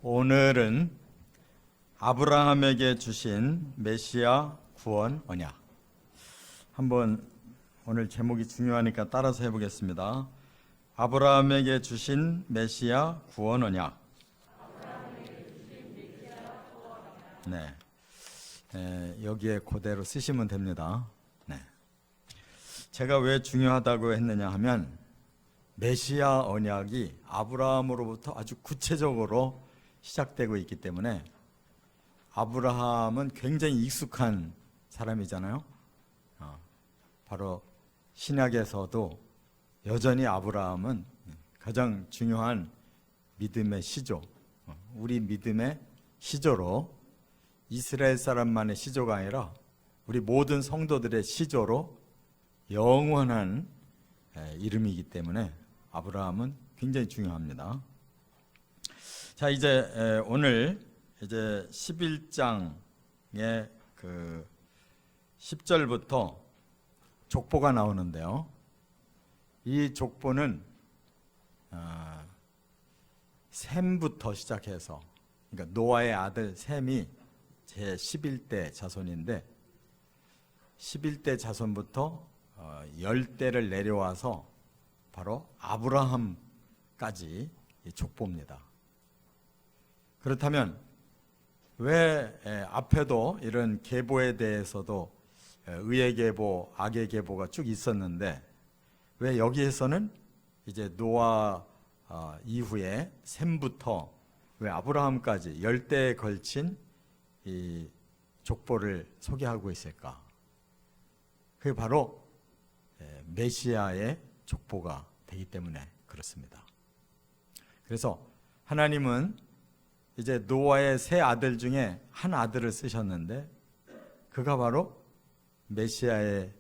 오늘은 아브라함에게 주신 메시아 구원 언약. 한번 오늘 제목이 중요하니까 따라서 해보겠습니다. 아브라함에게 주신 메시아 구원 언약. 여기에 그대로 쓰시면 됩니다. 제가 왜 중요하다고 했느냐 하면 메시아 언약이 아브라함으로부터 아주 구체적으로 시작되고 있기 때문에 아브라함은 굉장히 익숙한 사람이잖아요. 바로 신약에서도 여전히 아브라함은 가장 중요한 믿음의 시조, 우리 믿음의 시조로, 이스라엘 사람만의 시조가 아니라 우리 모든 성도들의 시조로 영원한 이름이기 때문에 아브라함은 굉장히 중요합니다. 자, 이제 오늘 이제 11장의 그 10절부터 족보가 나오는데요. 이 족보는 셈부터 시작해서, 그러니까 노아의 아들 셈이 제 11대 자손인데 11대 자손부터 10대를 내려와서 바로 아브라함까지 족보입니다. 그렇다면 왜 앞에도 이런 계보에 대해서도 의의 계보, 악의 계보가 쭉 있었는데 왜 여기에서는 이제 노아 이후에 셈부터 왜 아브라함까지 10대에 걸친 이 족보를 소개하고 있을까? 그게 바로 메시아의 족보가 되기 때문에 그렇습니다. 그래서 하나님은 이제 노아의 세 아들 중에 한 아들을 쓰셨는데 그가 바로 메시아의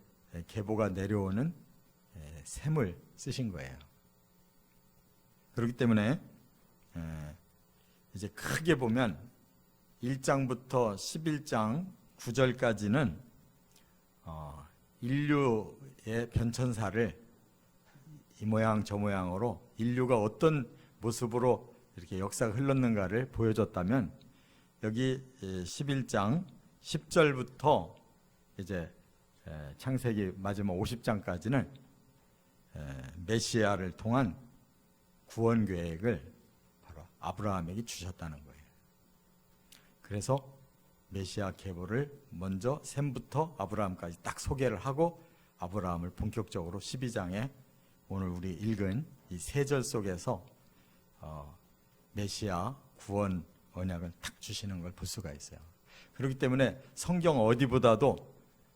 계보가 내려오는 셈을 쓰신 거예요. 그렇기 때문에 이제 크게 보면 1장부터 11장 9절까지는 인류의 변천사를 이 모양 저 모양으로 인류가 어떤 모습으로 이렇게 역사가 흘렀는가를 보여줬다면 여기 11장 10절부터 이제 창세기 마지막 50장까지는 메시아를 통한 구원 계획을 바로 아브라함에게 주셨다는 거예요. 그래서 메시아 계보를 먼저 셈부터 아브라함까지 딱 소개를 하고 아브라함을 본격적으로 12장에 오늘 우리 읽은 이 세 절 속에서 메시아 구원 언약을 탁 주시는 걸 볼 수가 있어요. 그렇기 때문에 성경 어디보다도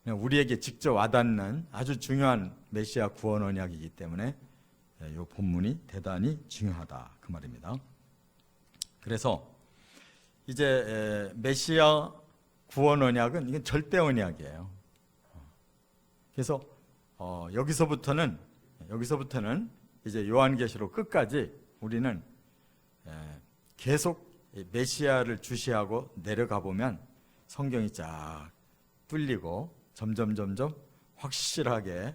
그냥 우리에게 직접 와닿는 아주 중요한 메시아 구원 언약이기 때문에 이 본문이 대단히 중요하다 그 말입니다. 그래서 이제 메시아 구원 언약은 이건 절대 언약이에요. 그래서 여기서부터는 이제 요한계시록 끝까지 우리는 계속 메시아를 주시하고 내려가 보면 성경이 쫙 뚫리고 점점 확실하게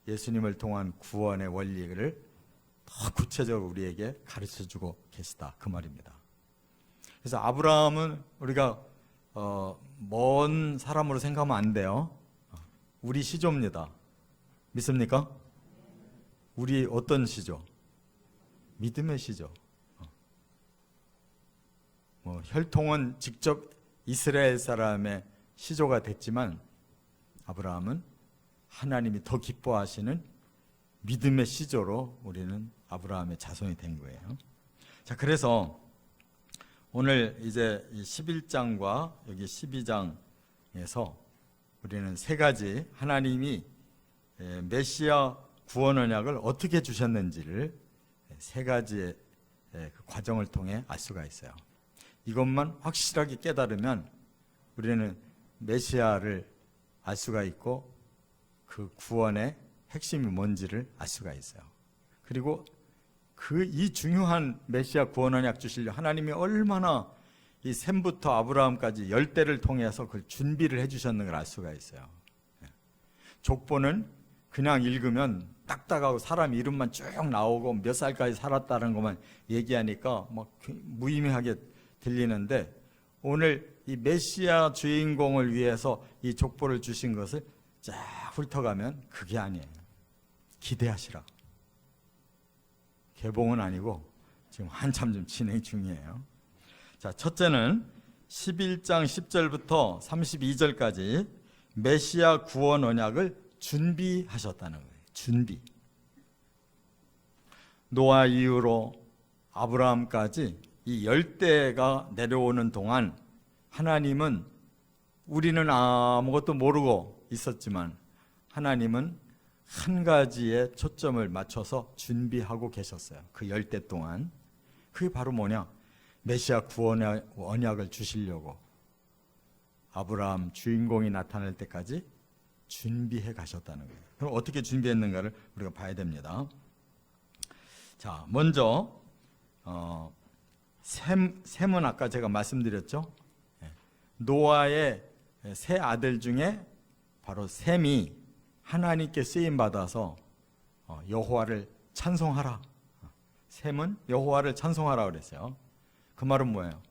예수님을 통한 구원의 원리를 더 구체적으로 우리에게 가르쳐주고 계시다 그 말입니다. 그래서 아브라함은 우리가 먼 사람으로 생각하면 안 돼요. 우리 시조입니다. 믿습니까? 우리 어떤 시조? 믿음의 시조. 혈통은 직접 이스라엘 사람의 시조가 됐지만 아브라함은 하나님이 더 기뻐하시는 믿음의 시조로 우리는 아브라함의 자손이 된 거예요. 자, 그래서 오늘 이제 11장과 여기 12장에서 우리는 세 가지 하나님이 메시아 구원 언약을 어떻게 주셨는지를 세 가지의 그 과정을 통해 알 수가 있어요. 이것만 확실하게 깨달으면 우리는 메시아를 알 수가 있고 그 구원의 핵심이 뭔지를 알 수가 있어요. 그리고 이 중요한 메시아 구원 언약 주시려 하나님이 얼마나 이 셈부터 아브라함까지 10대를 통해서 그걸 준비를 해주셨는 걸 알 수가 있어요. 족보는 그냥 읽으면 딱딱하고 사람 이름만 쭉 나오고 몇 살까지 살았다는 것만 얘기하니까 막 무의미하게 들리는데 오늘 이 메시아 주인공을 위해서 이 족보를 주신 것을 쫙 훑어가면 그게 아니에요. 기대하시라. 개봉은 아니고 지금 한참 좀 진행 중이에요. 자, 첫째는 11장 10절부터 32절까지 메시아 구원 언약을 준비하셨다는 거예요. 준비. 노아 이후로 아브라함까지 이 열대가 내려오는 동안 하나님은, 우리는 아무것도 모르고 있었지만 하나님은 한 가지에 초점을 맞춰서 준비하고 계셨어요. 그 열대 동안. 그게 바로 뭐냐? 메시아 구원의 언약을 주시려고 아브라함 주인공이 나타날 때까지 준비해 가셨다는 거예요. 그럼 어떻게 준비했는가를 우리가 봐야 됩니다. 자, 먼저 셈은 아까 제가 말씀드렸죠. 노아의 세 아들 중에 바로 셈이 하나님께 쓰임 받아서 여호와를 찬송하라. 셈은 여호와를 찬송하라 그랬어요. 그 말은 뭐예요?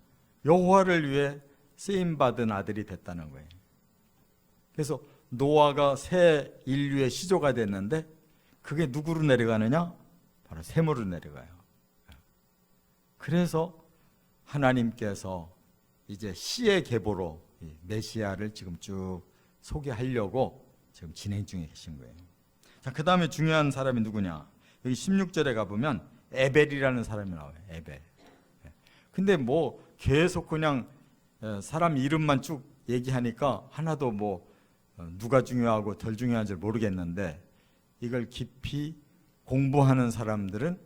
여호와를 위해 쓰임 받은 아들이 됐다는 거예요. 그래서 노아가 새 인류의 시조가 됐는데 그게 누구로 내려가느냐? 바로 셈으로 내려가요. 그래서 하나님께서 이제 시의 계보로 메시아를 지금 쭉 소개하려고 지금 진행 중에 계신 거예요. 자, 그 다음에 중요한 사람이 누구냐? 여기 16절에 가보면 에벨이라는 사람이 나와요. 에벨. 근데 뭐 계속 그냥 사람 이름만 쭉 얘기하니까 하나도 뭐 누가 중요하고 덜 중요한지 모르겠는데, 이걸 깊이 공부하는 사람들은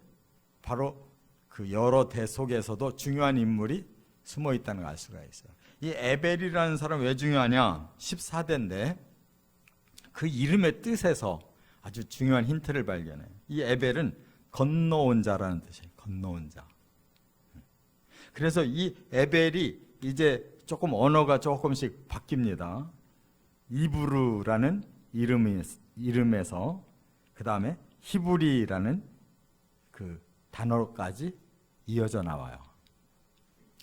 바로 그 여러 대 속에서도 중요한 인물이 숨어 있다는 걸 알 수가 있어요. 이 에벨이라는 사람 왜 중요하냐? 14대인데 그 이름의 뜻에서 아주 중요한 힌트를 발견해요. 이 에벨은 건너온 자라는 뜻이에요. 건너온 자. 그래서 이 에벨이 이제 조금 언어가 조금씩 바뀝니다. 이브루라는 이름에서 그 다음에 히브리라는 그 단어까지 이어져 나와요.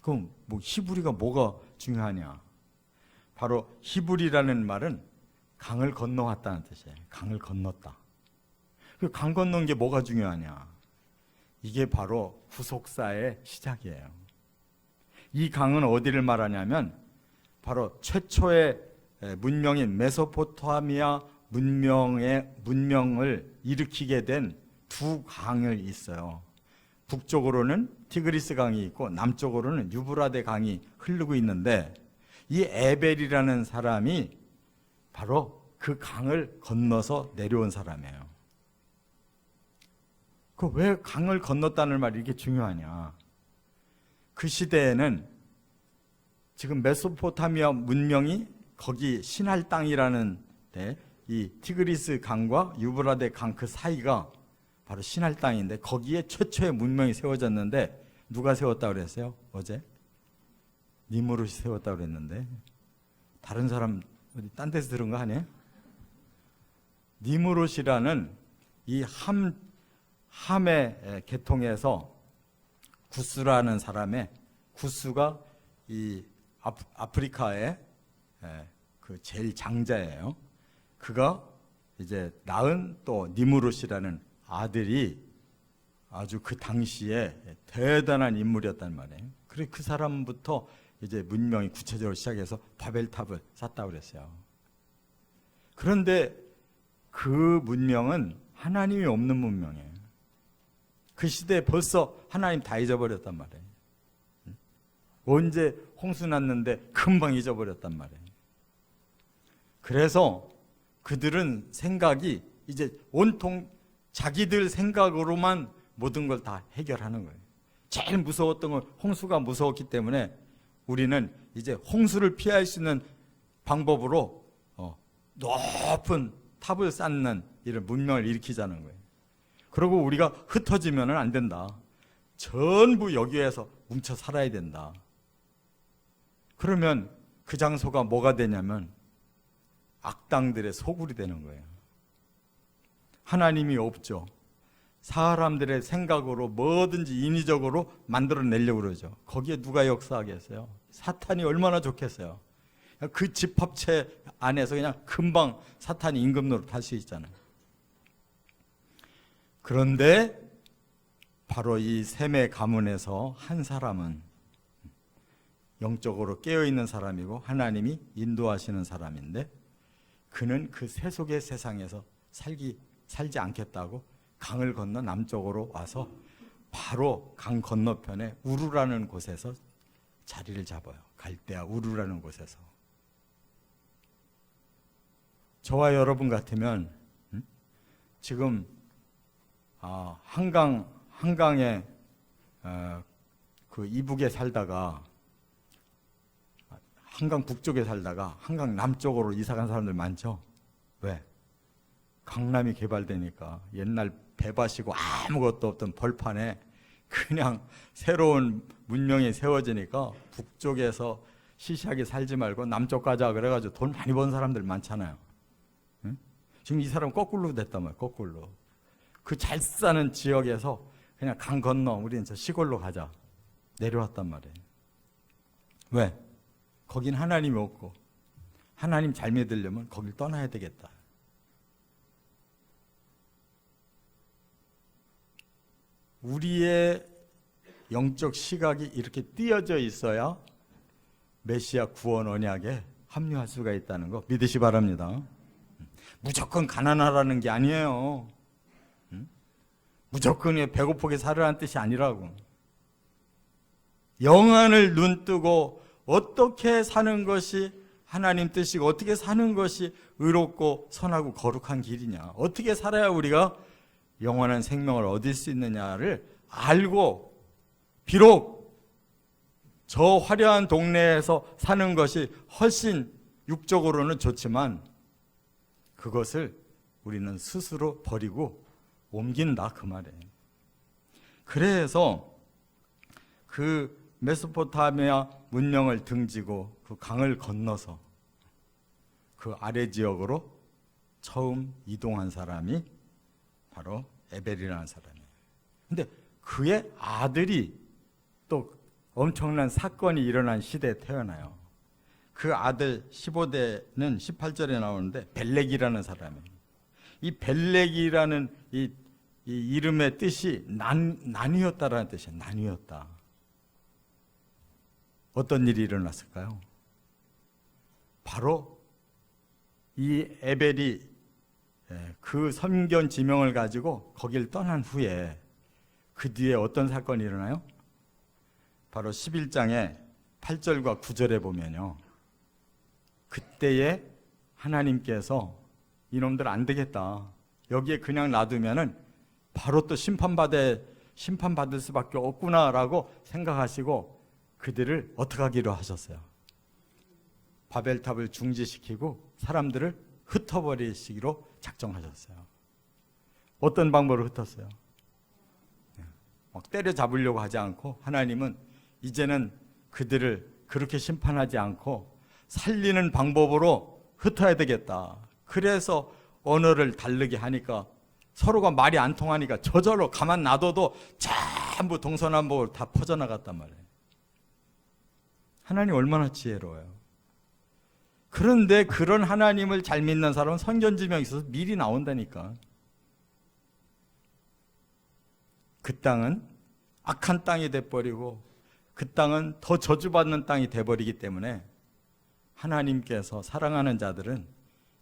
그럼 뭐 히브리가 뭐가 중요하냐? 바로 히브리라는 말은 강을 건너왔다는 뜻이에요. 강을 건넜다. 그 강 건넌 게 뭐가 중요하냐? 이게 바로 구속사의 시작이에요. 이 강은 어디를 말하냐면 바로 최초의 문명인 메소포타미아 문명을 일으키게 된 두 강이 있어요. 북쪽으로는 티그리스 강이 있고 남쪽으로는 유브라데 강이 흐르고 있는데, 이 에벨이라는 사람이 바로 그 강을 건너서 내려온 사람이에요. 그 왜 강을 건넜다는 말이 이게 중요하냐? 그 시대에는 지금 메소포타미아 문명이 거기 신할 땅이라는 데, 이 티그리스 강과 유브라데 강 그 사이가 바로 신할 땅인데 거기에 최초의 문명이 세워졌는데 누가 세웠다고 그랬어요? 어제? 니무롯이 세웠다고 그랬는데 다른 사람 어디 딴 데서 들은 거 아니에요? 니무롯이라는 이 함의 계통에서 구스라는 사람의, 구스가 이 아프리카의 그 제일 장자예요. 그가 이제 낳은 또 니무롯이라는 아들이 아주 그 당시에 대단한 인물이었단 말이에요. 그래 그 사람부터 이제 문명이 구체적으로 시작해서 바벨탑을 쌓았다고 그랬어요. 그런데 그 문명은 하나님이 없는 문명이에요. 그 시대에 벌써 하나님 다 잊어버렸단 말이에요. 언제 홍수 났는데 금방 잊어버렸단 말이에요. 그래서 그들은 생각이 이제 온통 자기들 생각으로만 모든 걸 다 해결하는 거예요. 제일 무서웠던 건 홍수가 무서웠기 때문에 우리는 이제 홍수를 피할 수 있는 방법으로 높은 탑을 쌓는 이런 문명을 일으키자는 거예요. 그리고 우리가 흩어지면 안 된다. 전부 여기에서 뭉쳐 살아야 된다. 그러면 그 장소가 뭐가 되냐면 악당들의 소굴이 되는 거예요. 하나님이 없죠. 사람들의 생각으로 뭐든지 인위적으로 만들어내려고 그러죠. 거기에 누가 역사하겠어요? 사탄이 얼마나 좋겠어요. 그 집합체 안에서 그냥 금방 사탄이 임금 노릇할 수 있잖아요. 그런데 바로 이 셈의 가문에서 한 사람은 영적으로 깨어있는 사람이고 하나님이 인도하시는 사람인데, 그는 그 세속의 세상에서 살지 않겠다고 강을 건너 남쪽으로 와서 바로 강 건너편에 우루라는 곳에서 자리를 잡아요. 갈대아 우루라는 곳에서. 저와 여러분 같으면 지금 한강에 그 이북에 살다가, 한강 북쪽에 살다가 한강 남쪽으로 이사간 사람들 많죠? 왜? 강남이 개발되니까 옛날 배밭이고 아무것도 없던 벌판에 그냥 새로운 문명이 세워지니까 북쪽에서 시시하게 살지 말고 남쪽 가자 그래가지고 돈 많이 번 사람들 많잖아요. 응? 지금 이 사람 거꾸로 됐단 말이에요. 거꾸로. 그 잘 사는 지역에서 그냥 강 건너 우리는 저 시골로 가자 내려왔단 말이에요. 왜? 거긴 하나님이 없고 하나님 잘 믿으려면 거길 떠나야 되겠다. 우리의 영적 시각이 이렇게 띄어져 있어야 메시아 구원 언약에 합류할 수가 있다는 거 믿으시 바랍니다. 무조건 가난하라는 게 아니에요. 무조건 배고프게 살으라는 뜻이 아니라고. 영안을 눈뜨고 어떻게 사는 것이 하나님 뜻이고 어떻게 사는 것이 의롭고 선하고 거룩한 길이냐, 어떻게 살아야 우리가 영원한 생명을 얻을 수 있느냐를 알고, 비록 저 화려한 동네에서 사는 것이 훨씬 육적으로는 좋지만 그것을 우리는 스스로 버리고 옮긴다 그 말이에요. 그래서 그 메소포타미아 문명을 등지고 그 강을 건너서 그 아래 지역으로 처음 이동한 사람이 바로 에벨이라는 사람이에요. 근데 그의 아들이 또 엄청난 사건이 일어난 시대에 태어나요. 그 아들 15대는 18절에 나오는데 벨렉이라는 사람이에요. 이 벨렉이라는 이 이름의 뜻이 난이었다라는 뜻이에요. 난이었다. 어떤 일이 일어났을까요? 바로 이 에벨이 그 선견 지명을 가지고 거길 떠난 후에 그 뒤에 어떤 사건이 일어나요? 바로 11장에 8절과 9절에 보면요, 그때에 하나님께서 이놈들 안 되겠다, 여기에 그냥 놔두면은 바로 또 심판받을 수밖에 없구나라고 생각하시고 그들을 어떻게 하기로 하셨어요? 바벨탑을 중지시키고 사람들을 흩어버리시기로 작정하셨어요. 어떤 방법으로 흩었어요? 막 때려잡으려고 하지 않고 하나님은 이제는 그들을 그렇게 심판하지 않고 살리는 방법으로 흩어야 되겠다. 그래서 언어를 다르게 하니까 서로가 말이 안 통하니까 저절로 가만 놔둬도 전부 동서남북으로 다 퍼져나갔단 말이에요. 하나님 얼마나 지혜로워요. 그런데 그런 하나님을 잘 믿는 사람은 선견지명이 있어서 미리 나온다니까. 그 땅은 악한 땅이 돼버리고 그 땅은 더 저주받는 땅이 돼버리기 때문에 하나님께서 사랑하는 자들은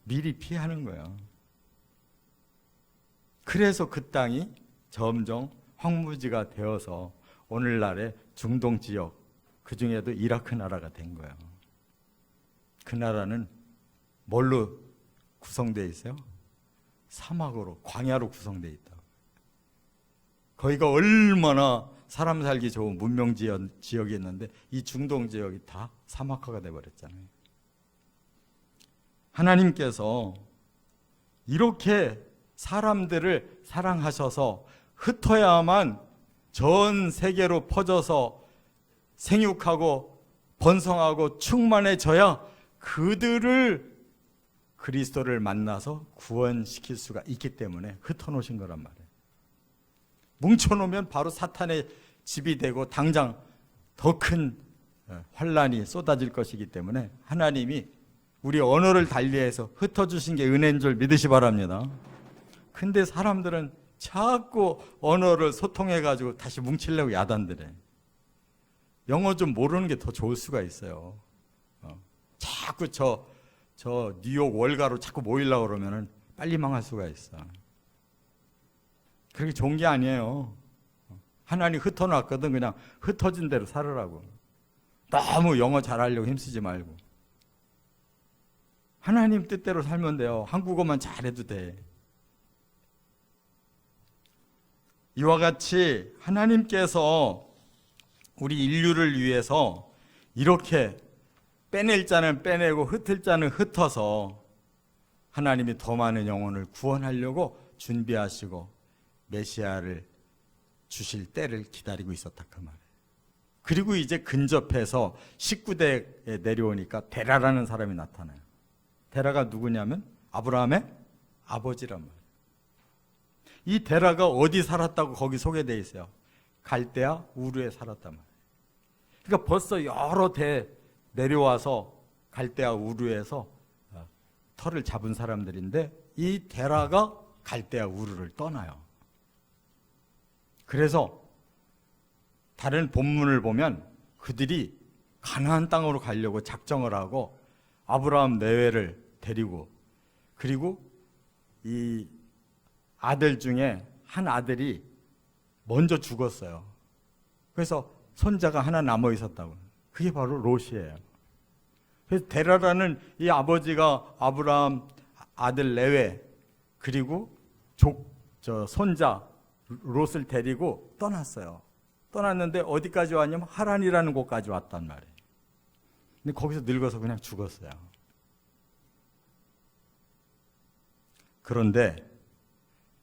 미리 피하는 거예요. 그래서 그 땅이 점점 황무지가 되어서 오늘날의 중동 지역, 그 중에도 이라크 나라가 된 거예요. 그 나라는 뭘로 구성되어 있어요? 사막으로, 광야로 구성되어 있다. 거기가 얼마나 사람 살기 좋은 문명 지역이 있는데 이 중동 지역이 다 사막화가 돼버렸잖아요. 하나님께서 이렇게 사람들을 사랑하셔서 흩어야만 전 세계로 퍼져서 생육하고 번성하고 충만해져야 그들을 그리스도를 만나서 구원시킬 수가 있기 때문에 흩어놓으신 거란 말이에요. 뭉쳐놓으면 바로 사탄의 집이 되고 당장 더 큰 환란이 쏟아질 것이기 때문에 하나님이 우리 언어를 달리해서 흩어주신 게 은혜인 줄 믿으시 바랍니다. 근데 사람들은 자꾸 언어를 소통해가지고 다시 뭉치려고 야단들해. 영어 좀 모르는 게 더 좋을 수가 있어요. 자꾸 저 뉴욕 월가로 자꾸 모이려고 그러면은 빨리 망할 수가 있어. 그렇게 좋은 게 아니에요. 하나님 흩어놨거든. 그냥 흩어진 대로 살으라고. 너무 영어 잘하려고 힘쓰지 말고. 하나님 뜻대로 살면 돼요. 한국어만 잘해도 돼. 이와 같이 하나님께서 우리 인류를 위해서 이렇게 빼낼 자는 빼내고 흩을 자는 흩어서 하나님이 더 많은 영혼을 구원하려고 준비하시고 메시아를 주실 때를 기다리고 있었다 그 말이에요. 그리고 이제 근접해서 19대에 내려오니까 데라라는 사람이 나타나요. 데라가 누구냐면 아브라함의 아버지란 말이에요. 이 데라가 어디 살았다고 거기 소개되어 있어요. 갈대아 우르에 살았단 말이에요. 그러니까 벌써 여러 대 내려와서 갈대아 우르에서 터를 잡은 사람들인데 이 데라가 갈대아 우르를 떠나요. 그래서 다른 본문을 보면 그들이 가나안 땅으로 가려고 작정을 하고 아브라함 내외를 데리고, 그리고 이 아들 중에 한 아들이 먼저 죽었어요. 그래서 손자가 하나 남아 있었다고. 그게 바로 롯이에요. 그래서 데라라는 이 아버지가 아브라함 아들 내외 그리고 손자 롯을 데리고 떠났어요. 떠났는데 어디까지 왔냐면 하란이라는 곳까지 왔단 말이에요. 근데 거기서 늙어서 그냥 죽었어요. 그런데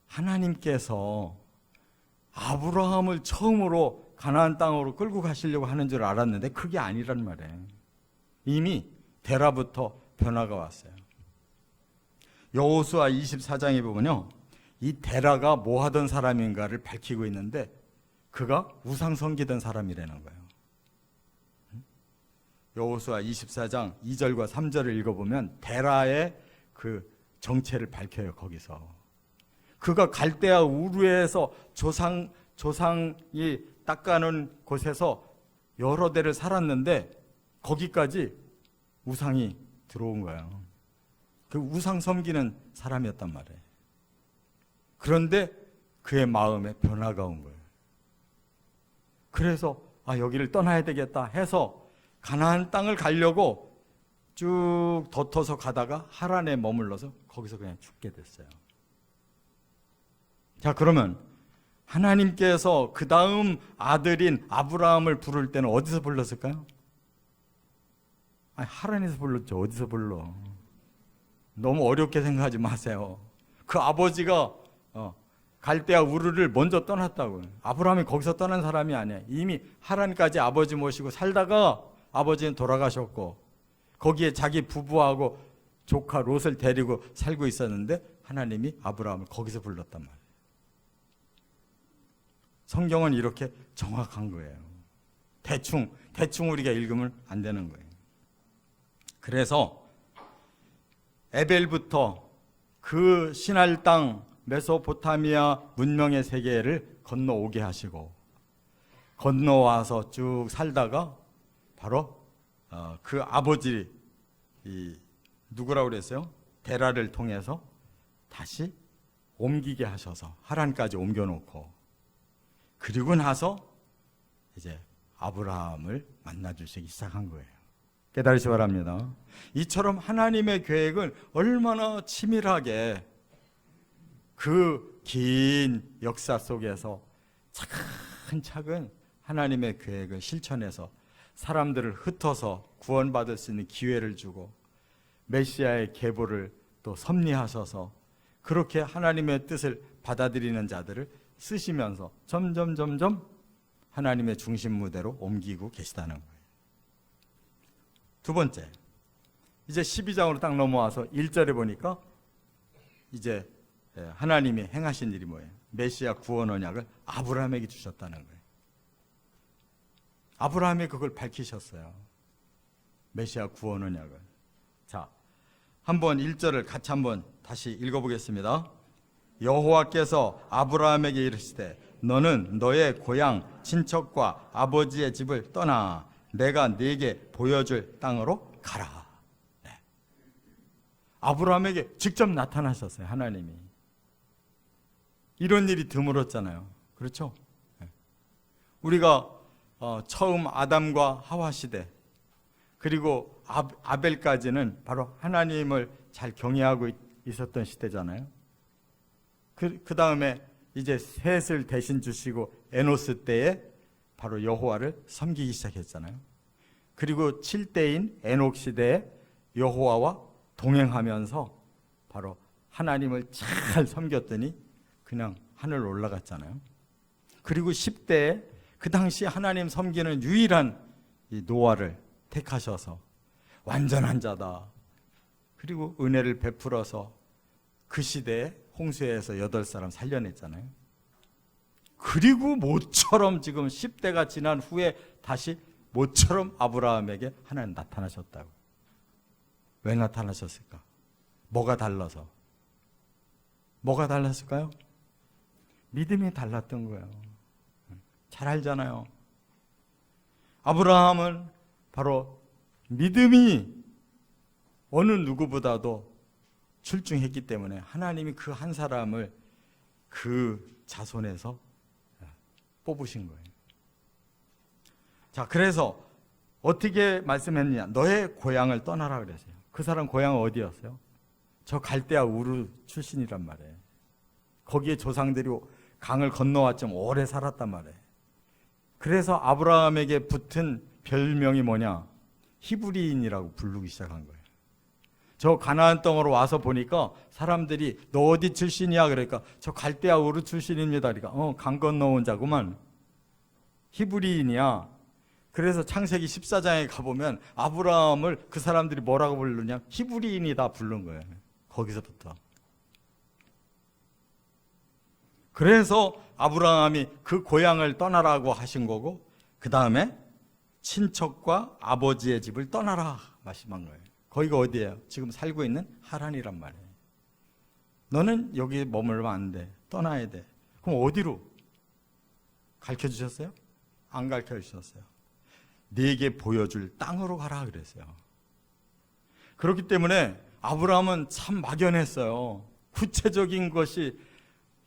하나님께서 아브라함을 처음으로 가나안 땅으로 끌고 가시려고 하는 줄 알았는데 그게 아니란 말이에요. 이미 데라부터 변화가 왔어요. 여호수아 24장에 보면요, 이 데라가 뭐 하던 사람인가를 밝히고 있는데 그가 우상 섬기던 사람이라는 거예요. 여호수아 24장 2절과 3절을 읽어보면 데라의 그 정체를 밝혀요. 거기서 그가 갈대아 우르에서 조상이 닦아놓은 곳에서 여러 대를 살았는데 거기까지 우상이 들어온 거예요. 그 우상 섬기는 사람이었단 말이에요. 그런데 그의 마음에 변화가 온 거예요. 그래서 여기를 떠나야 되겠다 해서 가나안 땅을 가려고 쭉 덧어서 가다가 하란에 머물러서 거기서 그냥 죽게 됐어요. 자, 그러면 하나님께서 그 다음 아들인 아브라함을 부를 때는 어디서 불렀을까요? 하란에서 불렀죠. 어디서 불러? 너무 어렵게 생각하지 마세요. 그 아버지가 갈대아 우르를 먼저 떠났다고요. 아브라함이 거기서 떠난 사람이 아니에요. 이미 하란까지 아버지 모시고 살다가 아버지는 돌아가셨고 거기에 자기 부부하고 조카 롯을 데리고 살고 있었는데 하나님이 아브라함을 거기서 불렀단 말이에요. 성경은 이렇게 정확한 거예요. 대충 우리가 읽으면 안 되는 거예요. 그래서 에벨부터 그 신할 땅 메소포타미아 문명의 세계를 건너오게 하시고 건너와서 쭉 살다가 바로 그 아버지 누구라고 그랬어요? 데라를 통해서 다시 옮기게 하셔서 하란까지 옮겨놓고 그리고 나서 이제 아브라함을 만나주시기 시작한 거예요. 깨달으시 바랍니다. 이처럼 하나님의 계획은 얼마나 치밀하게 그 긴 역사 속에서 차근차근 하나님의 계획을 실천해서 사람들을 흩어서 구원받을 수 있는 기회를 주고 메시아의 계보를 또 섭리하셔서 그렇게 하나님의 뜻을 받아들이는 자들을 쓰시면서 점점 하나님의 중심 무대로 옮기고 계시다는 거예요. 두 번째, 이제 12장으로 딱 넘어와서 1절에 보니까 이제 하나님이 행하신 일이 뭐예요? 메시아 구원 언약을 아브라함에게 주셨다는 거예요. 아브라함이 그걸 밝히셨어요. 메시아 구원 언약을. 자, 한번 1절을 같이 한번 다시 읽어보겠습니다. 여호와께서 아브라함에게 이르시되 너는 너의 고향 친척과 아버지의 집을 떠나 내가 네게 보여줄 땅으로 가라. 네. 아브라함에게 직접 나타나셨어요. 하나님이. 이런 일이 드물었잖아요. 그렇죠? 네. 우리가 처음 아담과 하와 시대 그리고 아벨까지는 바로 하나님을 잘 경외하고 있었던 시대잖아요. 그 다음에 이제 셋을 대신 주시고 에노스 때에 바로 여호와를 섬기기 시작했잖아요. 그리고 7대인 에녹 시대에 여호와와 동행하면서 바로 하나님을 잘 섬겼더니 그냥 하늘 올라갔잖아요. 그리고 10대에 그 당시 하나님 섬기는 유일한 이 노아를 택하셔서 완전한 자다. 그리고 은혜를 베풀어서 그 시대에 홍수에서 8사람 살려냈잖아요. 그리고 모처럼 지금 10대가 지난 후에 다시 모처럼 아브라함에게 하나님 나타나셨다고. 왜 나타나셨을까? 뭐가 달라서? 뭐가 달랐을까요? 믿음이 달랐던 거예요. 잘 알잖아요. 아브라함은 바로 믿음이 어느 누구보다도 출중했기 때문에 하나님이 그 한 사람을 그 자손에서 뽑으신 거예요. 자, 그래서 어떻게 말씀했느냐? 너의 고향을 떠나라 그랬어요. 그 사람 고향은 어디였어요? 저 갈대아 우르 출신이란 말이에요. 거기에 조상들이 강을 건너와 좀 오래 살았단 말이에요. 그래서 아브라함에게 붙은 별명이 뭐냐? 히브리인이라고 부르기 시작한 거예요. 저 가나안 땅으로 와서 보니까 사람들이 너 어디 출신이야? 그러니까 저 갈대아 우르 출신입니다. 그러니까 강 건너온 자구만. 히브리인이야. 그래서 창세기 14장에 가보면 아브라함을 그 사람들이 뭐라고 부르냐? 히브리인이다 부른 거예요. 거기서부터. 그래서 아브라함이 그 고향을 떠나라고 하신 거고 그 다음에 친척과 아버지의 집을 떠나라 말씀한 거예요. 거기가 어디예요? 지금 살고 있는 하란이란 말이에요. 너는 여기 머물면 안 돼. 떠나야 돼. 그럼 어디로? 가르쳐주셨어요? 안 가르쳐주셨어요. 네게 보여줄 땅으로 가라 그랬어요. 그렇기 때문에 아브라함은 참 막연했어요. 구체적인 것이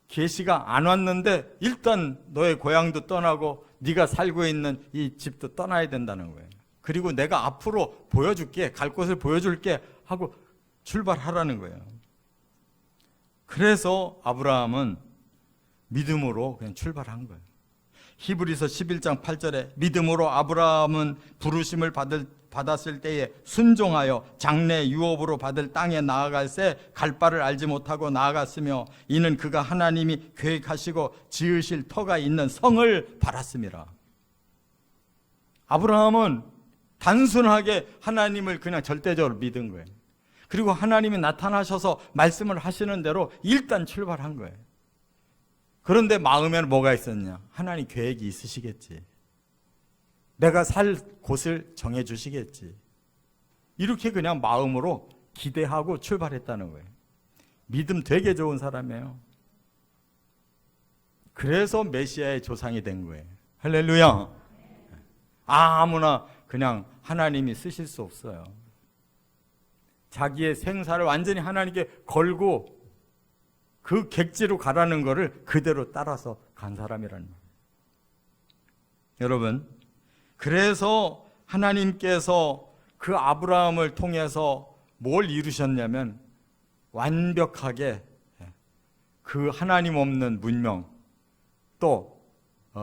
계시가 안 왔는데 일단 너의 고향도 떠나고 네가 살고 있는 이 집도 떠나야 된다는 거예요. 그리고 내가 앞으로 보여줄게, 갈 곳을 보여줄게 하고 출발하라는 거예요. 그래서 아브라함은 믿음으로 그냥 출발한 거예요. 히브리서 11장 8절에 믿음으로 아브라함은 부르심을 받았을 때에 순종하여 장래 유업으로 받을 땅에 나아갈새 갈 바를 알지 못하고 나아갔으며 이는 그가 하나님이 계획하시고 지으실 터가 있는 성을 바랐습니다. 아브라함은 단순하게 하나님을 그냥 절대적으로 믿은 거예요. 그리고 하나님이 나타나셔서 말씀을 하시는 대로 일단 출발한 거예요. 그런데 마음에는 뭐가 있었냐? 하나님 계획이 있으시겠지. 내가 살 곳을 정해주시겠지. 이렇게 그냥 마음으로 기대하고 출발했다는 거예요. 믿음 되게 좋은 사람이에요. 그래서 메시아의 조상이 된 거예요. 할렐루야. 아무나 그냥 하나님이 쓰실 수 없어요. 자기의 생사를 완전히 하나님께 걸고 그 객지로 가라는 것을 그대로 따라서 간 사람이라는 거예요. 여러분, 그래서 하나님께서 그 아브라함을 통해서 뭘 이루셨냐면 완벽하게 그 하나님 없는 문명, 또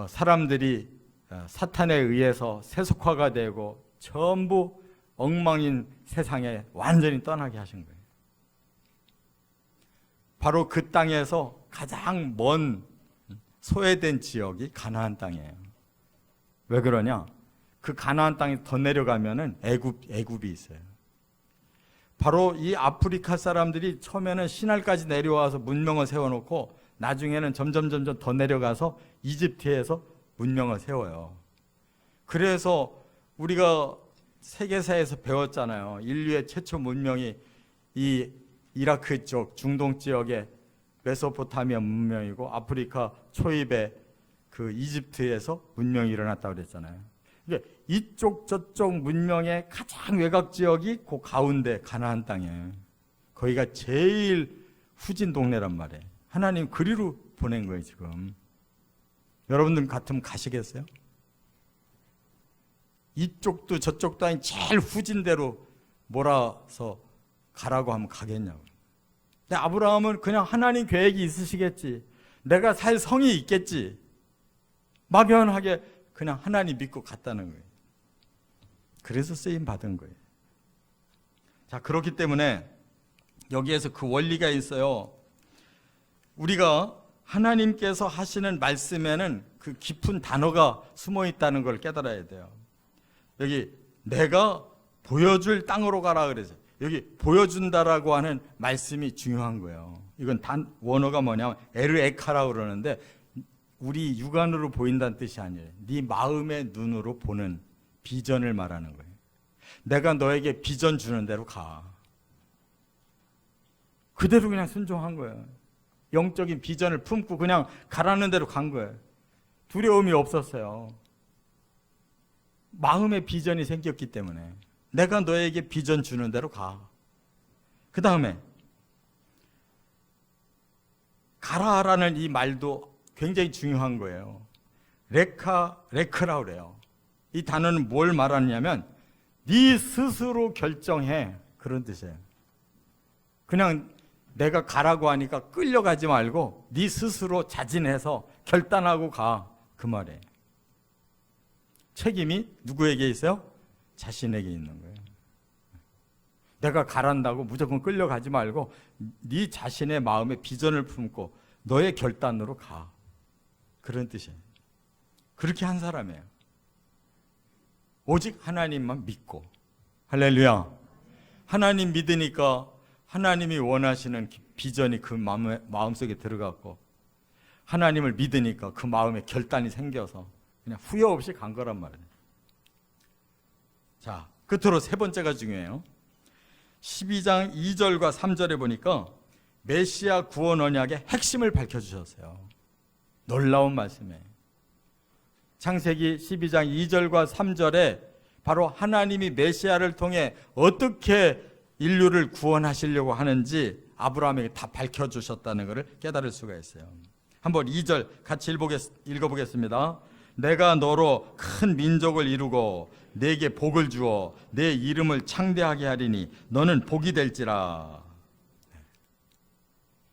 사람들이 사탄에 의해서 세속화가 되고 전부 엉망인 세상에 완전히 떠나게 하신 거예요. 바로 그 땅에서 가장 먼 소외된 지역이 가나안 땅이에요. 왜 그러냐? 그 가나안 땅에 더 내려가면은 애굽이 있어요. 바로 이 아프리카 사람들이 처음에는 신할까지 내려와서 문명을 세워놓고 나중에는 점점 더 내려가서 이집트에서 문명을 세워요. 그래서 우리가 세계사에서 배웠잖아요. 인류의 최초 문명이 이 이라크 쪽 중동 지역의 메소포타미아 문명이고 아프리카 초입의 그 이집트에서 문명이 일어났다고 그랬잖아요. 그러니까 이쪽 저쪽 문명의 가장 외곽 지역이 그 가운데 가나안 땅이에요. 거기가 제일 후진 동네란 말이에요. 하나님 그리로 보낸 거예요 지금. 여러분들 같으면 가시겠어요? 이쪽도 저쪽도 아닌 제일 후진대로 몰아서 가라고 하면 가겠냐고. 근데 아브라함은 그냥 하나님 계획이 있으시겠지, 내가 살 성이 있겠지, 막연하게 그냥 하나님 믿고 갔다는 거예요. 그래서 쓰임 받은 거예요. 자, 그렇기 때문에 여기에서 그 원리가 있어요. 우리가 하나님께서 하시는 말씀에는 그 깊은 단어가 숨어 있다는 걸 깨달아야 돼요. 여기 내가 보여줄 땅으로 가라 그래서 여기 보여준다라고 하는 말씀이 중요한 거예요. 이건 원어가 뭐냐면 에르에카라고 그러는데 우리 육안으로 보인다는 뜻이 아니에요. 네 마음의 눈으로 보는 비전을 말하는 거예요. 내가 너에게 비전 주는 대로 가. 그대로 그냥 순종한 거예요. 영적인 비전을 품고 그냥 가라는 대로 간 거예요. 두려움이 없었어요. 마음의 비전이 생겼기 때문에 내가 너에게 비전 주는 대로 가. 그 다음에 가라라는 이 말도 굉장히 중요한 거예요. 레크라고 그래요. 이 단어는 뭘 말하느냐면 네 스스로 결정해, 그런 뜻이에요. 그냥 내가 가라고 하니까 끌려가지 말고 네 스스로 자진해서 결단하고 가, 그 말이에요. 책임이 누구에게 있어요? 자신에게 있는 거예요. 내가 가란다고 무조건 끌려가지 말고 네 자신의 마음에 비전을 품고 너의 결단으로 가, 그런 뜻이에요. 그렇게 한 사람이에요. 오직 하나님만 믿고. 할렐루야. 하나님 믿으니까 하나님이 원하시는 비전이 그 마음속에 들어갔고, 하나님을 믿으니까 그 마음에 결단이 생겨서 그냥 후회 없이 간 거란 말이에요. 자, 끝으로 세 번째가 중요해요. 12장 2절과 3절에 보니까 메시아 구원 언약의 핵심을 밝혀주셨어요. 놀라운 말씀이에요. 창세기 12장 2절과 3절에 바로 하나님이 메시아를 통해 어떻게 인류를 구원하시려고 하는지 아브라함에게 다 밝혀주셨다는 것을 깨달을 수가 있어요. 한번 2절 같이 읽어보겠습니다. 내가 너로 큰 민족을 이루고 내게 복을 주어 내 이름을 창대하게 하리니 너는 복이 될지라.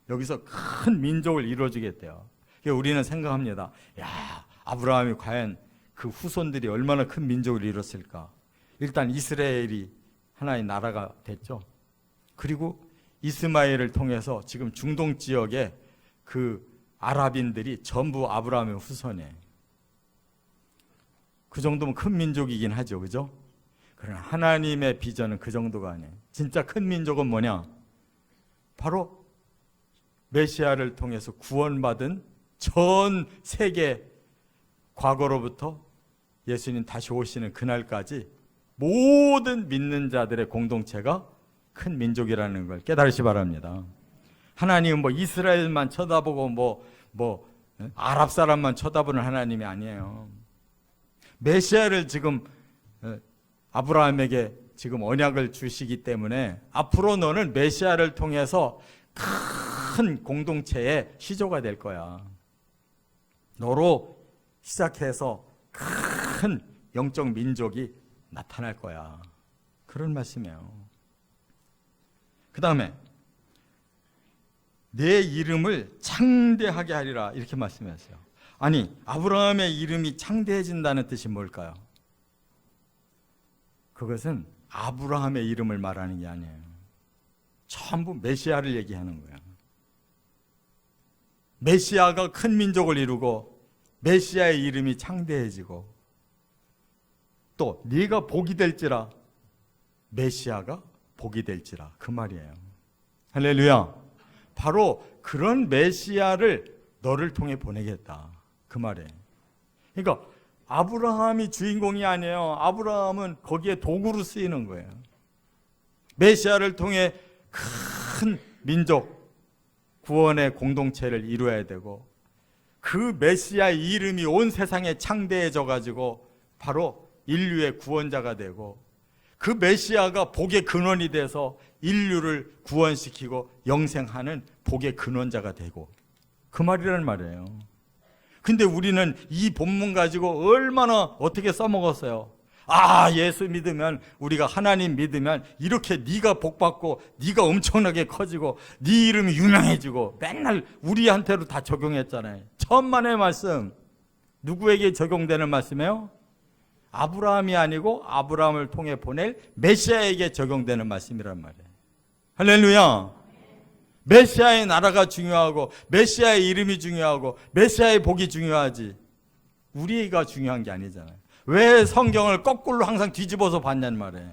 여기서 큰 민족을 이루어주겠대요. 우리는 생각합니다. 야, 아브라함이 과연 그 후손들이 얼마나 큰 민족을 이뤘을까. 일단 이스라엘이 하나의 나라가 됐죠. 그리고 이스마엘을 통해서 지금 중동 지역의 그 아랍인들이 전부 아브라함의 후손이에요. 그 정도면 큰 민족이긴 하죠, 그죠? 그러나 하나님의 비전은 그 정도가 아니에요. 진짜 큰 민족은 뭐냐? 바로 메시아를 통해서 구원받은 전 세계, 과거로부터 예수님 다시 오시는 그날까지 모든 믿는 자들의 공동체가 큰 민족이라는 걸 깨달으시 바랍니다. 하나님은 뭐 이스라엘만 쳐다보고 아랍 사람만 쳐다보는 하나님이 아니에요. 메시아를 지금 아브라함에게 지금 언약을 주시기 때문에 앞으로 너는 메시아를 통해서 큰 공동체의 시조가 될 거야. 너로 시작해서 큰 영적 민족이 나타날 거야. 그런 말씀이에요. 그 다음에 내 이름을 창대하게 하리라, 이렇게 말씀하셨어요. 아니, 아브라함의 이름이 창대해진다는 뜻이 뭘까요? 그것은 아브라함의 이름을 말하는 게 아니에요. 전부 메시아를 얘기하는 거야. 메시아가 큰 민족을 이루고 메시아의 이름이 창대해지고 또 네가 복이 될지라, 메시아가 복이 될지라 그 말이에요. 할렐루야. 바로 그런 메시아를 너를 통해 보내겠다 그 말이에요. 그러니까 아브라함이 주인공이 아니에요. 아브라함은 거기에 도구로 쓰이는 거예요. 메시아를 통해 큰 민족 구원의 공동체를 이루어야 되고, 그 메시아의 이름이 온 세상에 창대해져 가지고 바로 인류의 구원자가 되고, 그 메시아가 복의 근원이 돼서 인류를 구원시키고 영생하는 복의 근원자가 되고, 그 말이란 말이에요. 근데 우리는 이 본문 가지고 얼마나 어떻게 써먹었어요. 아, 예수 믿으면, 우리가 하나님 믿으면 이렇게 네가 복받고 네가 엄청나게 커지고 네 이름이 유명해지고, 맨날 우리한테로 다 적용했잖아요. 천만의 말씀. 누구에게 적용되는 말씀이에요? 아브라함이 아니고 아브라함을 통해 보낼 메시아에게 적용되는 말씀이란 말이에요. 할렐루야. 메시아의 나라가 중요하고 메시아의 이름이 중요하고 메시아의 복이 중요하지, 우리가 중요한 게 아니잖아요. 왜 성경을 거꾸로 항상 뒤집어서 봤냔 말이에요.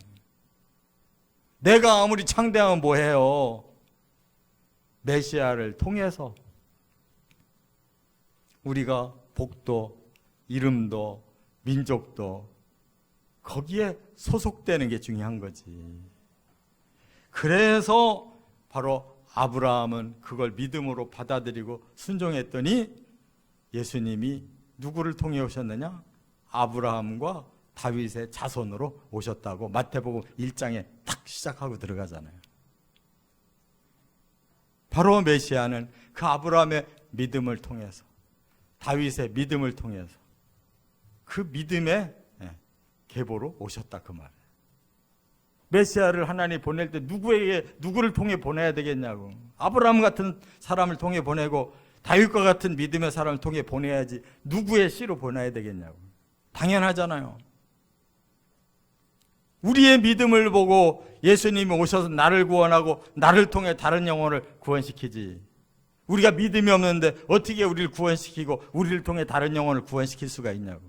내가 아무리 창대하면 뭐해요? 메시아를 통해서 우리가 복도, 이름도, 민족도 거기에 소속되는 게 중요한 거지. 그래서 바로 아브라함은 그걸 믿음으로 받아들이고 순종했더니 예수님이 누구를 통해 오셨느냐? 아브라함과 다윗의 자손으로 오셨다고 마태복음 1장에 탁 시작하고 들어가잖아요. 바로 메시아는 그 아브라함의 믿음을 통해서, 다윗의 믿음을 통해서 그 믿음의 계보로 오셨다 그 말이에요. 메시아를 하나님 보낼 때 누구를 통해 보내야 되겠냐고. 아브라함 같은 사람을 통해 보내고 다윗과 같은 믿음의 사람을 통해 보내야지 누구의 씨로 보내야 되겠냐고. 당연하잖아요. 우리의 믿음을 보고 예수님이 오셔서 나를 구원하고 나를 통해 다른 영혼을 구원시키지, 우리가 믿음이 없는데 어떻게 우리를 구원시키고 우리를 통해 다른 영혼을 구원시킬 수가 있냐고.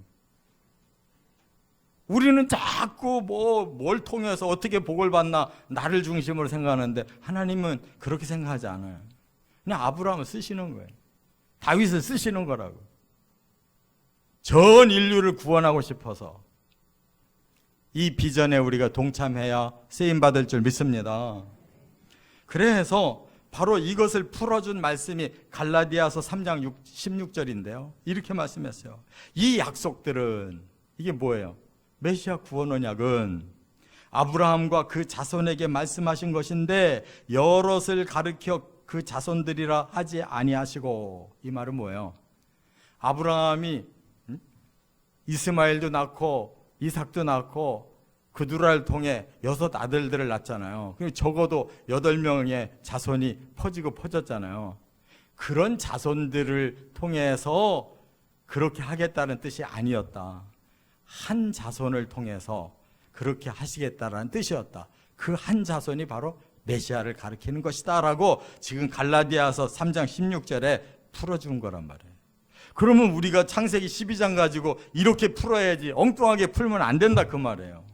우리는 자꾸 뭘 통해서 어떻게 복을 받나 나를 중심으로 생각하는데 하나님은 그렇게 생각하지 않아요. 그냥 아브라함을 쓰시는 거예요. 다윗을 쓰시는 거라고. 전 인류를 구원하고 싶어서 이 비전에 우리가 동참해야 쓰임받을 줄 믿습니다. 그래서 바로 이것을 풀어준 말씀이 갈라디아서 3장 16절인데요. 이렇게 말씀했어요. 이 약속들은, 이게 뭐예요? 메시아 구원 언약은 아브라함과 그 자손에게 말씀하신 것인데 여럿을 가르쳐 그 자손들이라 하지 아니하시고, 이 말은 뭐예요? 아브라함이 이스마엘도 낳고 이삭도 낳고 그두라를 통해 6 아들들을 낳잖아요. 적어도 8명의 자손이 퍼졌잖아요. 그런 자손들을 통해서 그렇게 하겠다는 뜻이 아니었다. 한 자손을 통해서 그렇게 하시겠다라는 뜻이었다. 그 한 자손이 바로 메시아를 가리키는 것이다 라고 지금 갈라디아서 3장 16절에 풀어준 거란 말이에요. 그러면 우리가 창세기 12장 가지고 이렇게 풀어야지, 엉뚱하게 풀면 안 된다 그 말이에요.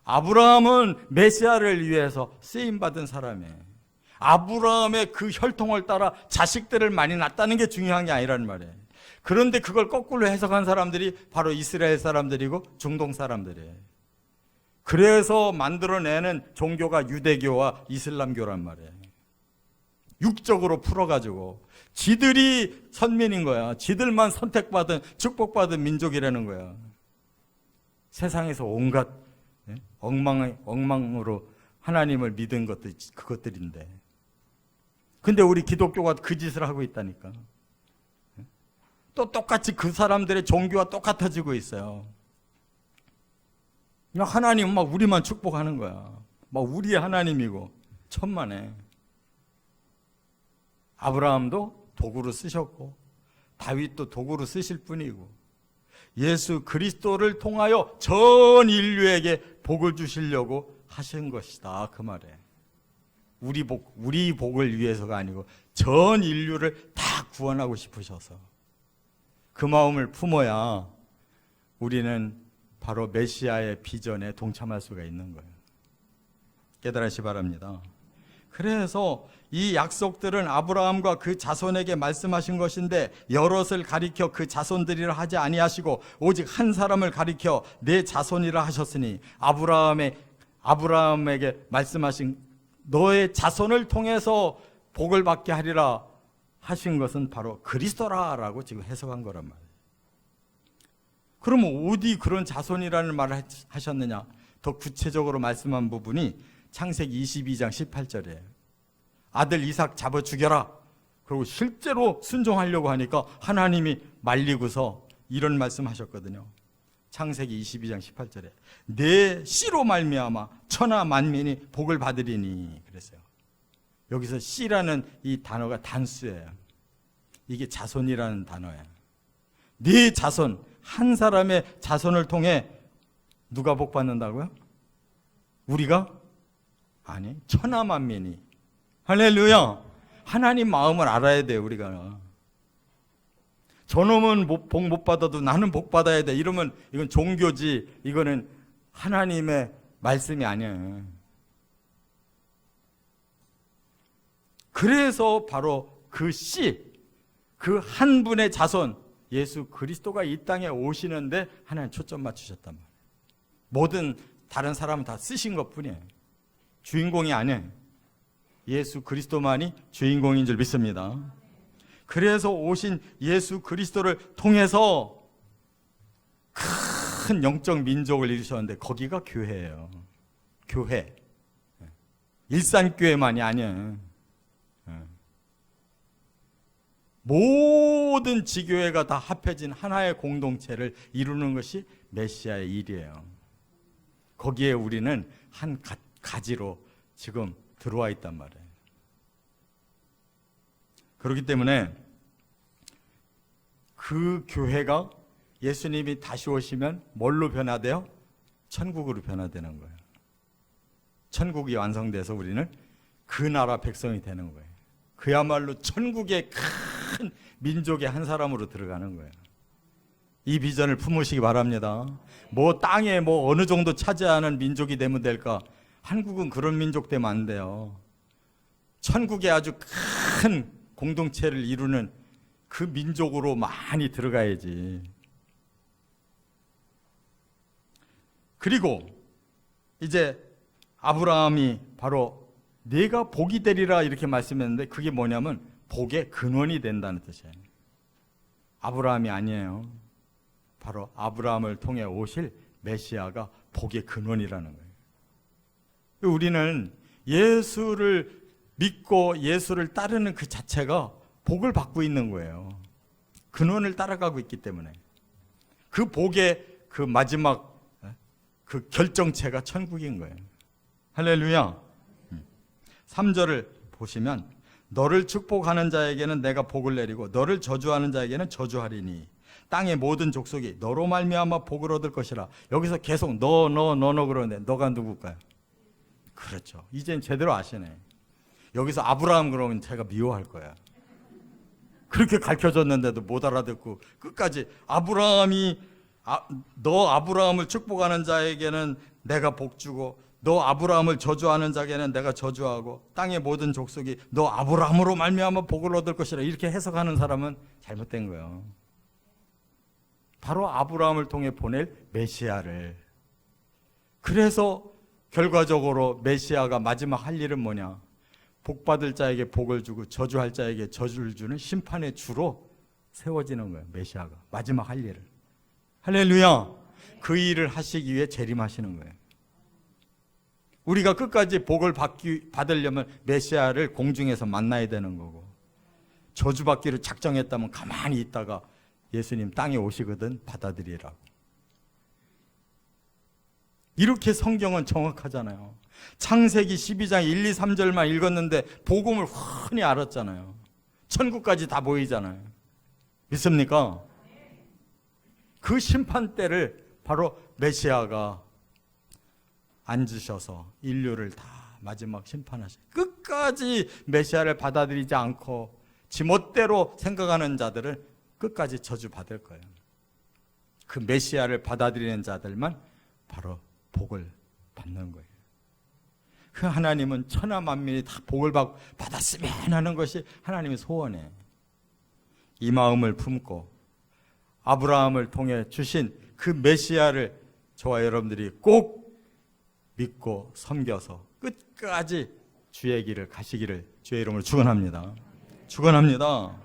아브라함은 메시아를 위해서 쓰임받은 사람이에요. 아브라함의 그 혈통을 따라 자식들을 많이 낳았다는 게 중요한 게 아니라는 말이에요. 그런데 그걸 거꾸로 해석한 사람들이 바로 이스라엘 사람들이고 중동 사람들이에요. 그래서 만들어내는 종교가 유대교와 이슬람교란 말이에요. 육적으로 풀어가지고 지들이 선민인 거야. 지들만 선택받은 축복받은 민족이라는 거야. 세상에서 온갖 엉망으로 하나님을 믿은 것들, 그것들인데, 근데 우리 기독교가 그 짓을 하고 있다니까. 또 똑같이 그 사람들의 종교와 똑같아지고 있어요. 하나님은 막 우리만 축복하는 거야. 막 우리의 하나님이고 천만에. 아브라함도 도구로 쓰셨고 다윗도 도구로 쓰실 뿐이고 예수 그리스도를 통하여 전 인류에게 복을 주시려고 하신 것이다 그 말에. 우리 복을 위해서가 아니고 전 인류를 다 구원하고 싶으셔서 그 마음을 품어야 우리는 바로 메시아의 비전에 동참할 수가 있는 거예요. 깨달으시 바랍니다. 그래서 이 약속들은 아브라함과 그 자손에게 말씀하신 것인데 여럿을 가리켜 그 자손들이라 하지 아니하시고 오직 한 사람을 가리켜 내 자손이라 하셨으니 아브라함에게 말씀하신 너의 자손을 통해서 복을 받게 하리라 하신 것은 바로 그리스도라라고 지금 해석한 거란 말이에요. 그러면 어디 그런 자손이라는 말을 하셨느냐? 더 구체적으로 말씀한 부분이 창세기 22장 18절이에요. 아들 이삭 잡아 죽여라. 그리고 실제로 순종하려고 하니까 하나님이 말리고서 이런 말씀하셨거든요. 창세기 22장 18절에 내 씨로 말미암아 천하 만민이 복을 받으리니 그랬어요. 여기서 씨라는 이 단어가 단수예요. 이게 자손이라는 단어예요. 네 자손, 한 사람의 자손을 통해 누가 복 받는다고요? 우리가? 아니, 천하 만민이. 할렐루야. 하나님 마음을 알아야 돼요, 우리가. 저놈은 복 못 받아도 나는 복 받아야 돼. 이러면 이건 종교지. 이거는 하나님의 말씀이 아니에요. 그래서 바로 그 씨, 그 한 분의 자손, 예수 그리스도가 이 땅에 오시는데 하나님 초점 맞추셨단 말이에요. 모든 다른 사람은 다 쓰신 것뿐이에요. 주인공이 아니에요. 예수 그리스도만이 주인공인 줄 믿습니다. 그래서 오신 예수 그리스도를 통해서 큰 영적 민족을 이루셨는데 거기가 교회예요. 교회. 일산교회만이 아니에요. 모든 지교회가 다 합해진 하나의 공동체를 이루는 것이 메시아의 일이에요. 거기에 우리는 한 가지로 지금 들어와 있단 말이에요. 그렇기 때문에 그 교회가 예수님이 다시 오시면 뭘로 변화돼요? 천국으로 변화되는 거예요. 천국이 완성돼서 우리는 그 나라 백성이 되는 거예요. 그야말로 천국의 큰 민족의 한 사람으로 들어가는 거예요. 이 비전을 품으시기 바랍니다. 뭐 땅에 뭐 어느 정도 차지하는 민족이 되면 될까? 한국은 그런 민족 되면 안 돼요. 천국의 아주 큰 공동체를 이루는 그 민족으로 많이 들어가야지. 그리고 이제 아브라함이 바로 내가 복이 되리라 이렇게 말씀했는데 그게 뭐냐면 복의 근원이 된다는 뜻이에요. 아브라함이 아니에요. 바로 아브라함을 통해 오실 메시아가 복의 근원이라는 거예요. 우리는 예수를 믿고 예수를 따르는 그 자체가 복을 받고 있는 거예요. 근원을 따라가고 있기 때문에. 그 복의 그 마지막 그 결정체가 천국인 거예요. 할렐루야. 3절을 보시면 너를 축복하는 자에게는 내가 복을 내리고 너를 저주하는 자에게는 저주하리니 땅의 모든 족속이 너로 말미암아 복을 얻을 것이라. 여기서 계속 너 그러는데 너가 누굴까요? 그렇죠. 이젠 제대로 아시네. 여기서 아브라함 그러면 제가 미워할 거야. 그렇게 가르쳐줬는데도 못 알아듣고 끝까지 너 아브라함을 축복하는 자에게는 내가 복 주고 너 아브라함을 저주하는 자에게는 내가 저주하고 땅의 모든 족속이 너 아브라함으로 말미암아 복을 얻을 것이라. 이렇게 해석하는 사람은 잘못된 거예요. 바로 아브라함을 통해 보낼 메시아를. 그래서 결과적으로 메시아가 마지막 할 일은 뭐냐? 복 받을 자에게 복을 주고 저주할 자에게 저주를 주는 심판의 주로 세워지는 거예요. 메시아가 마지막 할 일을. 할렐루야. 그 일을 하시기 위해 재림하시는 거예요. 우리가 끝까지 복을 받으려면 메시아를 공중에서 만나야 되는 거고, 저주받기로 작정했다면 가만히 있다가 예수님 땅에 오시거든 받아들이라고. 이렇게 성경은 정확하잖아요. 창세기 12장 1, 2, 3절만 읽었는데 복음을 훤히 알았잖아요. 천국까지 다 보이잖아요. 믿습니까? 그 심판 때를 바로 메시아가 앉으셔서 인류를 다 마지막 심판하시. 끝까지 메시아를 받아들이지 않고 지멋대로 생각하는 자들을 끝까지 저주받을 거예요. 그 메시아를 받아들이는 자들만 바로 복을 받는 거예요. 그 하나님은 천하 만민이 다 복을 받았으면 하는 것이 하나님의 소원이에요. 이 마음을 품고 아브라함을 통해 주신 그 메시아를 저와 여러분들이 꼭 믿고 섬겨서 끝까지 주의 길을 가시기를 주의 이름으로 축원합니다. 축원합니다.